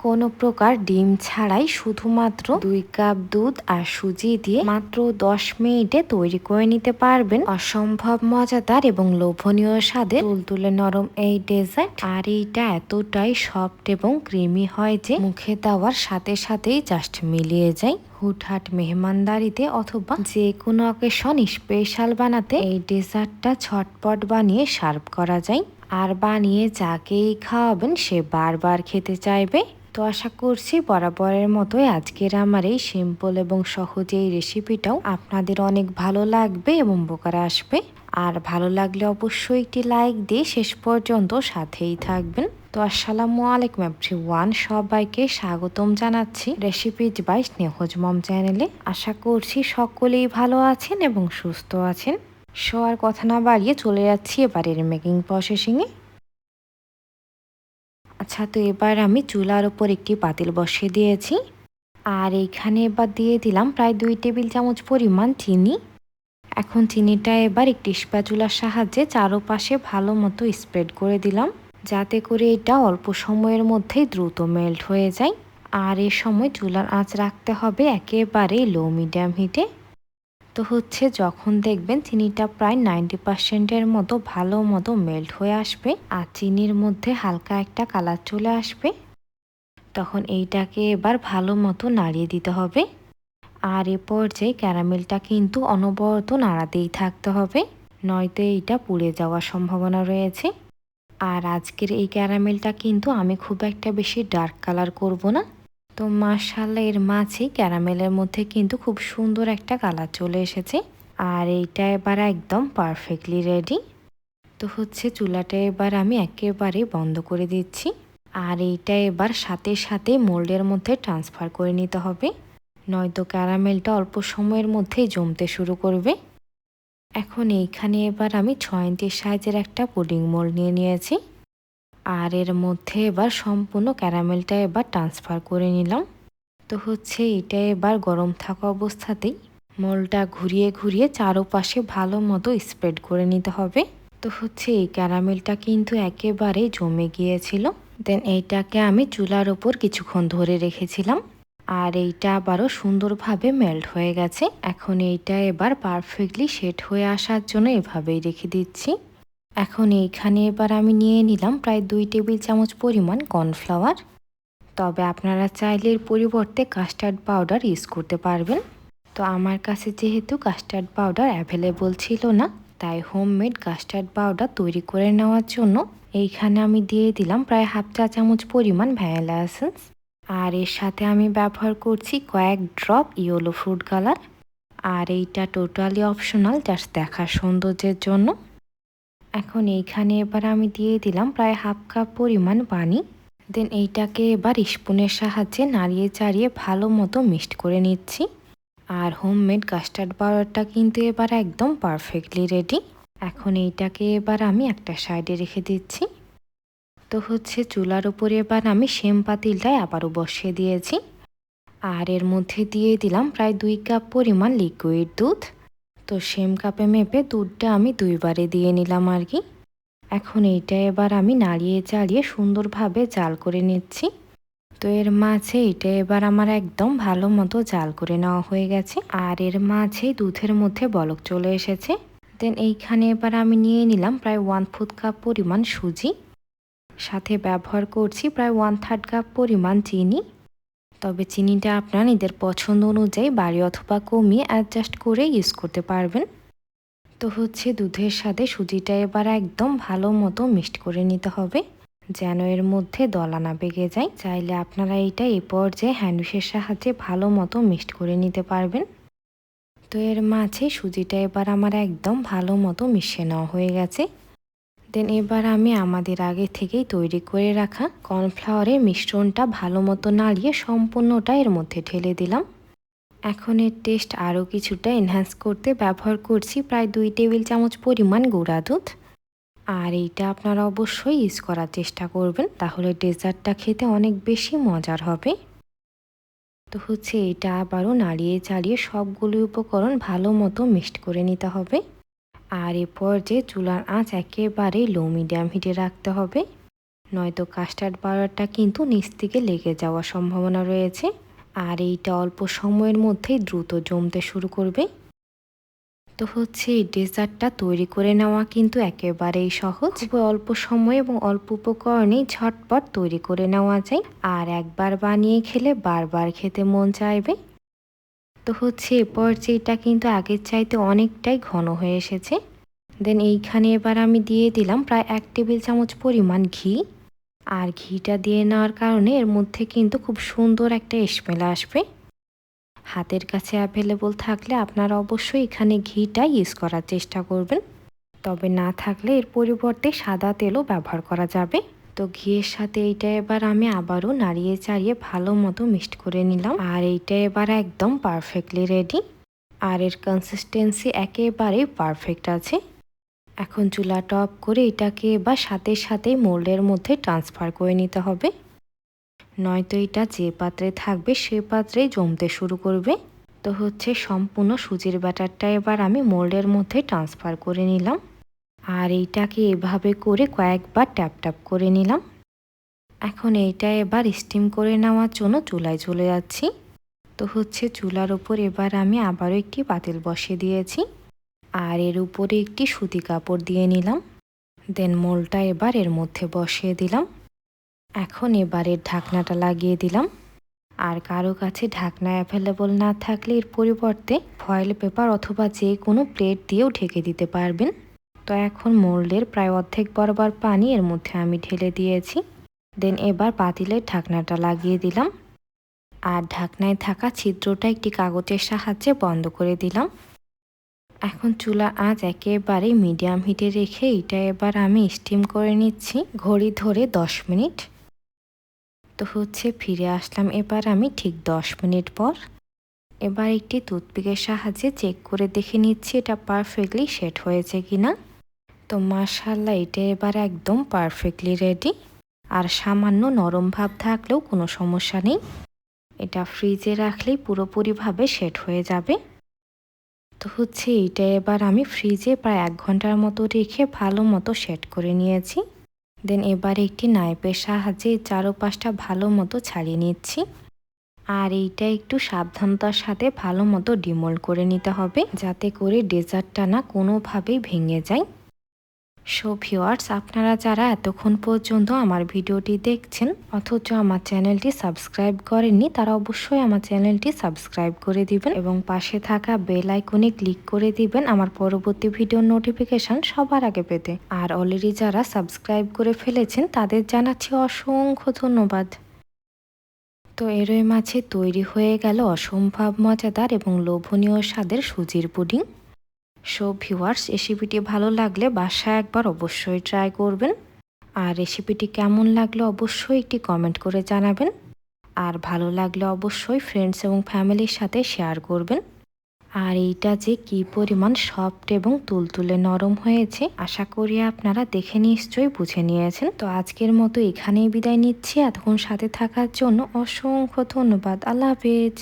কোনো প্রকার ডিম ছাড়াই শুধুমাত্র 2 কাপ দুধ আর সুজি দিয়ে মাত্র 10 মিনিটে তৈরি করে নিতে পারবেন অসম্ভব মজাদার এবং লোভনীয় স্বাদে তুলতুলে নরম এই ডেজার্ট। আর এইটা এতটাই সফট এবং ক্রিমি হয় যে মুখে দেওয়ার সাথে সাথেই জাস্ট মিলিয়ে যায়। হুটহাট মেহমানদারিতে অথবা যে কোনো অকেশন স্পেশাল বানাতে এই ডেজার্টটা ঝটপট বানিয়ে সার্ভ করা যায়। আর বানিয়ে যাকেই খাওয়াবেন সে বারবার খেতে চাইবে। তো আশা করছি বরাবরের মতোই আজকের আমার এই সিম্পল এবং সহজ এই রেসিপিটাও আপনাদের অনেক ভালো লাগবে এবং উপকারে আসবে। আর ভালো লাগলে অবশ্যই একটি লাইক দিয়ে শেষ পর্যন্ত সাথেই থাকবেন। তো আসসালামু আলাইকুম এভরিওয়ান, সবাইকে স্বাগতম জানাচ্ছি রেসিপিজ বাই স্নেহজ মম চ্যানেলে। আশা করছি সকলেই ভালো আছেন এবং সুস্থ আছেন। আর কথা না বাড়িয়ে চলে যাচ্ছি এবারের মেকিং প্রসেসিংয়ে। আচ্ছা, তো এবার আমি চুলার উপর একটি পাতিল বসিয়ে দিয়েছি। আর এইখানে এবার দিয়ে দিলাম প্রায় 2 টেবিল চামচ পরিমাণ চিনি। এখন চিনিটা এবার একটি স্প্যাচুলার সাহায্যে চারপাশে ভালো মতো স্প্রেড করে দিলাম, যাতে করে এটা অল্প সময়ের মধ্যেই দ্রুত মেল্ট হয়ে যায়। আর এই সময় চুলার আঁচ রাখতে হবে একেবারে লো মিডিয়াম হিটে। তো যখন দেখবেন চিনিটা প্রায় 90%-এর মতো ভালো মতো মেল্ট হয়ে আসবে আর চিনির মধ্যে হালকা একটা কালার চলে আসবে, তখন এইটাকে এবার ভালো মতো নাড়িয়ে দিতে হবে। আর এ পর্যায়ে ক্যারামেলটা কিন্তু অনবরত নাড়াতেই থাকতে হবে, নয়তো এইটা পুড়ে যাওয়ার সম্ভাবনা রয়েছে। আর আজকের এই ক্যারামেলটা কিন্তু আমি খুব একটা বেশি ডার্ক কালার করব না। তো মাশাআল্লাহ, এর মাঝে ক্যারামেলের মধ্যে কিন্তু খুব সুন্দর একটা কালার চলে এসেছে। আর এইটা এবার একদম পারফেক্টলি রেডি। তো চুলাটা এবার আমি একেবারে বন্ধ করে দিচ্ছি। আর এইটা এবার সাথে সাথে মোল্ডের মধ্যে ট্রান্সফার করে নিতে হবে, নয়তো ক্যারামেলটা অল্প সময়ের মধ্যেই জমতে শুরু করবে। এখন এইখানে এবার আমি 6 ইঞ্চি সাইজের একটা পুডিং মোল্ড নিয়ে নিয়েছি। আর এর মধ্যে এবার সম্পূর্ণ ক্যারামেলটা এবার ট্রান্সফার করে নিলাম। তো এটা এবার গরম থাকা অবস্থাতেই মোল্ডটা ঘুরিয়ে ঘুরিয়ে চারপাশে ভালো মতো স্প্রেড করে নিতে হবে। তো এই ক্যারামেলটা কিন্তু একেবারে জমে গিয়েছিল। দেন এইটাকে আমি চুলার ওপর কিছুক্ষণ ধরে রেখেছিলাম। আর এইটা আবারও সুন্দরভাবে মেল্ট হয়ে গেছে। এখন এইটা এবার পারফেক্টলি সেট হয়ে আসার জন্য এভাবেই রেখে দিচ্ছি। এখন এইখানে এবার আমি নিয়ে নিলাম প্রায় 2 টেবিল চামচ পরিমাণ কর্নফ্লাওয়ার। তবে আপনারা চাইলে এর পরিবর্তে কাস্টার্ড পাউডার ইউজ করতে পারবেন। তো আমার কাছে যেহেতু কাস্টার্ড পাউডার অ্যাভেলেবল ছিল না, তাই হোমমেড কাস্টার্ড পাউডার তৈরি করে নেওয়ার জন্য এইখানে আমি দিয়ে দিলাম প্রায় হাফ চা চামচ পরিমাণ ভ্যানিলা এসেন্স। আর এর সাথে আমি ব্যবহার করছি কয়েক ড্রপ ইয়েলো ফ্রুট কালার। আর এইটা টোটালি অপশনাল, জাস্ট দেখার সৌন্দর্যের জন্য। এখন এইখানে এবার আমি দিয়ে দিলাম প্রায় হাফ কাপ পরিমাণ পানি। দেন এইটাকে এবার স্পুনের সাহায্যে নাড়িয়ে চাড়িয়ে ভালো মতো মিক্সড করে নিচ্ছি। আর হোমমেড কাস্টার্ড পাউডারটা কিন্তু এবার একদম পারফেক্টলি রেডি। এখন এইটাকে এবার আমি একটা সাইডে রেখে দিচ্ছি। তো চুলার উপরে এবার আমি সেম পাতিলটায় আবারও বসিয়ে দিয়েছি। আর এর মধ্যে দিয়ে দিলাম প্রায় 2 কাপ পরিমাণ লিকুইড দুধ। তো সেম কাপে মেপে দুধটা আমি 2 বারে দিয়ে নিলাম আর কি। এখন এইটা এবার আমি নাড়িয়ে চাড়িয়ে সুন্দরভাবে জাল করে নিচ্ছি। তো এর মাঝে এটা এবার আমার একদম ভালো মতো জাল করে নেওয়া হয়ে গেছে। আর এর মাঝে দুধের মধ্যে বলক চলে এসেছে। দেন এইখানে এবার আমি নিয়ে নিলাম প্রায় 1/4 কাপ পরিমাণ সুজি, সাথে ব্যবহার করছি প্রায় 1/3 কাপ পরিমাণ চিনি। তবে চিনিটা আপনারা নিজের পছন্দ অনুযায়ী বাড়ি অথবা কমিয়ে অ্যাডজাস্ট করে ইউজ করতে পারবেন। তো দুধের সাথে সুজিটা এবার একদম ভালো মতো মিক্সড করে নিতে হবে, যেন এর মধ্যে দলা না বেগে যায়। চাইলে আপনারা এইটা এই পর্যায়ে হ্যান্ডউইশের সাহায্যে ভালো মতো মিক্সড করে নিতে পারবেন। তো এর মাঝে সুজিটা এবার আমার একদম ভালো মতো মিশিয়ে নেওয়া হয়ে গেছে। দেন এবার আমি আমাদের আগে থেকেই তৈরি করে রাখা কর্নফ্লাওয়ারের মিশ্রণটা ভালো মতো নাড়িয়ে সম্পূর্ণটা এর মধ্যে ঢেলে দিলাম। এখন এর টেস্ট আরও কিছুটা এনহ্যান্স করতে ব্যবহার করছি প্রায় 2 টেবিল চামচ পরিমাণ গুঁড়া দুধ। আর এইটা আপনারা অবশ্যই ইউজ করার চেষ্টা করবেন, তাহলে ডেজার্টটা খেতে অনেক বেশি মজার হবে। তো এটা আবারও নাড়িয়ে চাড়িয়ে সবগুলো উপকরণ ভালো মতো মিক্সড করে নিতে হবে। আর এরপর যে চুলার আঁচ একেবারে লো মিডিয়াম হিটে রাখতে হবে, নয়তো কাস্টার্ড পাউডারটা কিন্তু নিচ থেকে লেগে যাওয়ার সম্ভাবনা রয়েছে। আর এইটা অল্প সময়ের মধ্যেই দ্রুত জমতে শুরু করবে। তো হচ্ছে এই ডেজার্টটা তৈরি করে নেওয়া কিন্তু একেবারেই সহজ। খুব অল্প সময় এবং অল্প উপকরণেই ঝটপট তৈরি করে নেওয়া যায়। আর একবার বানিয়ে খেলে বারবার খেতে মন চাইবে। তো হচ্ছে এ পর্যায়েটা কিন্তু আগের চাইতে অনেকটাই ঘন হয়ে এসেছে। দেন এইখানে এবার আমি দিয়ে দিলাম প্রায় 1 টেবিল চামচ পরিমাণ ঘি। আর ঘিটা দিয়ে নেওয়ার কারণে এর মধ্যে কিন্তু খুব সুন্দর একটা স্মেল আসবে। হাতের কাছে অ্যাভেলেবল থাকলে আপনারা অবশ্যই এখানে ঘিটা ইউজ করার চেষ্টা করবেন। তবে না থাকলে এর পরিবর্তে সাদা তেলও ব্যবহার করা যাবে। তো ঘিয়ের সাথে এইটা এবার আমি আবারও নাড়িয়ে চাড়িয়ে ভালো মতো মিক্সড করে নিলাম। আর এইটা এবার একদম পারফেক্টলি রেডি। আর এর কনসিস্টেন্সি একেবারেই পারফেক্ট আছে। এখন চুলাটা অফ করে এটাকে এবার সাথে সাথেই মোল্ডের মধ্যে ট্রান্সফার করে নিতে হবে। নয়তো এটা যে পাত্রে থাকবে সে পাত্রেই জমতে শুরু করবে। তো হচ্ছে সম্পূর্ণ সুজির ব্যাটারটা এবার আমি মোল্ডের মধ্যে ট্রান্সফার করে নিলাম। আর এইটাকে এভাবে করে কয়েকবার ট্যাপ ট্যাপ করে নিলাম। এখন এইটা এবার স্টিম করে নেওয়ার জন্য চুলায় চলে যাচ্ছি। তো হচ্ছে চুলার উপর এবার আমি আবারও একটি পাতিল বসিয়ে দিয়েছি। আর এর উপরে একটি সুতি কাপড় দিয়ে নিলাম। দেন মোলটা এবার এর মধ্যে বসিয়ে দিলাম। এখন এবারের ঢাকনাটা লাগিয়ে দিলাম। আর কারো কাছে ঢাকনা অ্যাভেলেবল না থাকলে এর পরিবর্তে ফয়েল পেপার অথবা যে কোনো প্লেট দিয়েও ঢেকে দিতে পারবেন। তো এখন মোল্ডের প্রায় অর্ধেক বরাবর পানি এর মধ্যে আমি ঢেলে দিয়েছি। দেন এবার পাতিলের ঢাকনাটা লাগিয়ে দিলাম। আর ঢাকনায় থাকা ছিদ্রটা একটি কাগজের সাহায্যে বন্ধ করে দিলাম। এখন চুলা আঁচ একেবারে মিডিয়াম হিটে রেখে এটা এবার আমি স্টিম করে নিচ্ছি ঘড়ি ধরে 10 মিনিট। তো হচ্ছে ফিরে আসলাম এবার আমি ঠিক 10 মিনিট পর। এবার একটি টুথপিকের সাহায্যে চেক করে দেখে নিচ্ছি এটা পারফেক্টলি সেট হয়েছে কিনা। তো মাশাআল্লাহ এটা এবার একদম পারফেক্টলি রেডি। আর সামান্য নরম ভাব থাকলেও কোনো সমস্যা নেই। এটা ফ্রিজে রাখলেই পুরোপুরিভাবে সেট হয়ে যাবে। তো হচ্ছে এইটা এবার আমি ফ্রিজে প্রায় 1 ঘন্টার মতো রেখে ভালো মতো সেট করে নিয়েছি। দেন এবার একটি নাইফের সাহায্যে চারপাশটা ভালো মতো ছাড়িয়ে নিচ্ছি। আর এইটা একটু সাবধানতার সাথে ভালো মতো ডিমোল্ড করে নিতে হবে, যাতে করে ডেজার্টটা না কোনোভাবেই ভেঙে যায়। সো ভিউয়ার্স, আপনারা যারা এতক্ষণ পর্যন্ত আমার ভিডিওটি দেখছেন অথচ আমার চ্যানেলটি সাবস্ক্রাইব করেননি, তারা অবশ্যই আমার চ্যানেলটি সাবস্ক্রাইব করে দিবেন এবং পাশে থাকা বেল আইকনে ক্লিক করে দিবেন আমার পরবর্তী ভিডিওর নোটিফিকেশন সবার আগে পেতে। আর অলরেডি যারা সাবস্ক্রাইব করে ফেলেছেন তাদের জানাচ্ছি অসংখ্য ধন্যবাদ। তো এরই মাঝে তৈরি হয়ে গেল অসম্ভব মজাদার এবং লোভনীয় স্বাদের সুজির পুডিং। সো ভিউয়ার্স, রেসিপিটি ভালো লাগলে বাসায় একবার অবশ্যই ট্রাই করবেন। আর রেসিপিটি কেমন লাগলো অবশ্যই একটি কমেন্ট করে জানাবেন। আর ভালো লাগলে অবশ্যই ফ্রেন্ডস এবং ফ্যামিলির সাথে শেয়ার করবেন। আর এইটা যে কি পরিমাণ সফট এবং তুলতুলে নরম হয়েছে আশা করি আপনারা দেখে নিশ্চয়ই বুঝে নিয়েছেন। তো আজকের মতো এখানেই বিদায় নিচ্ছি। এতক্ষণ সাথে থাকার জন্য অসংখ্য ধন্যবাদ। আল্লাহ হাফেজ।